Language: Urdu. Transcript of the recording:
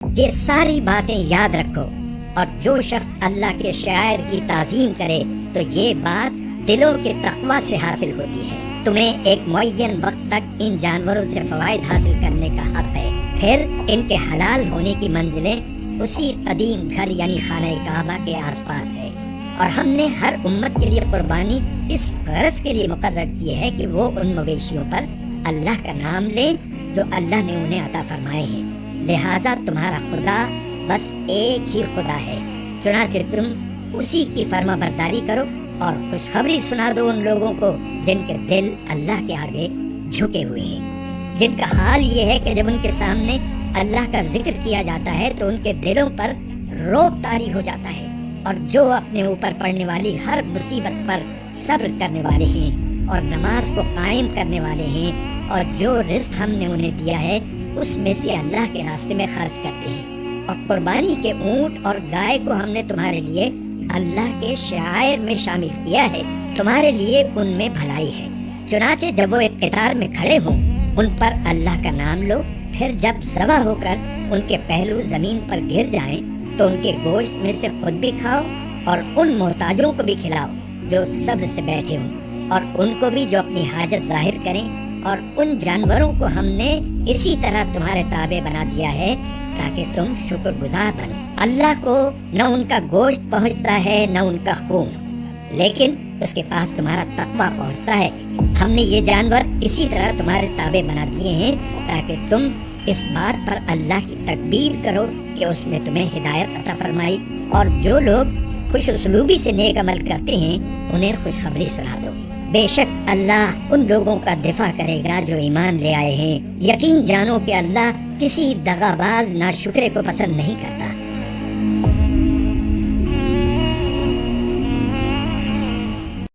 یہ ساری باتیں یاد رکھو، اور جو شخص اللہ کے شعائر کی تعظیم کرے تو یہ بات دلوں کے تقوی سے حاصل ہوتی ہے۔ تمہیں ایک معین وقت تک ان جانوروں سے فوائد حاصل کرنے کا حق ہے، پھر ان کے حلال ہونے کی منزلیں اسی قدیم گھر یعنی خانہ کعبہ کے آس پاس ہے، اور ہم نے ہر امت کے لیے قربانی اس غرض کے لیے مقرر کی ہے کہ وہ ان مویشیوں پر اللہ کا نام لیں جو اللہ نے انہیں عطا فرمائے ہیں، لہٰذا تمہارا خدا بس ایک ہی خدا ہے، چنانچہ تم اسی کی فرما برداری کرو اور خوشخبری سنا دو ان لوگوں کو جن کے دل اللہ کے آگے جھکے ہوئے ہیں، جن کا حال یہ ہے کہ جب ان کے سامنے اللہ کا ذکر کیا جاتا ہے تو ان کے دلوں پر رعب طاری ہو جاتا ہے، اور جو اپنے اوپر پڑنے والی ہر مصیبت پر صبر کرنے والے ہیں اور نماز کو قائم کرنے والے ہیں، اور جو رزق ہم نے انہیں دیا ہے اس میں سے اللہ کے راستے میں خرچ کرتے ہیں، اور قربانی کے اونٹ اور گائے کو ہم نے تمہارے لیے اللہ کے شعائر میں شامل کیا ہے، تمہارے لیے ان میں بھلائی ہے، چنانچہ جب وہ ایک قطار میں کھڑے ہوں ان پر اللہ کا نام لو، پھر جب ذبح ہو کر ان کے پہلو زمین پر گر جائیں تو ان کے گوشت میں سے خود بھی کھاؤ اور ان محتاجوں کو بھی کھلاؤ جو صبر سے بیٹھے ہوں، اور ان کو بھی جو اپنی حاجت ظاہر کریں، اور ان جانوروں کو ہم نے اسی طرح تمہارے تابع بنا دیا ہے تاکہ تم شکر گزار بنو۔ اللہ کو نہ ان کا گوشت پہنچتا ہے نہ ان کا خون، لیکن اس کے پاس تمہارا تقویٰ پہنچتا ہے۔ ہم نے یہ جانور اسی طرح تمہارے تابع بنا دیے ہیں تاکہ تم اس بات پر اللہ کی تکبیر کرو کہ اس نے تمہیں ہدایت عطا فرمائی، اور جو لوگ خوش اسلوبی سے نیک عمل کرتے ہیں انہیں خوشخبری سنا دو۔ بے شک اللہ ان لوگوں کا دفاع کرے گا جو ایمان لے آئے ہیں، یقین جانو کہ اللہ کسی دغاباز ناشکرے کو پسند نہیں کرتا۔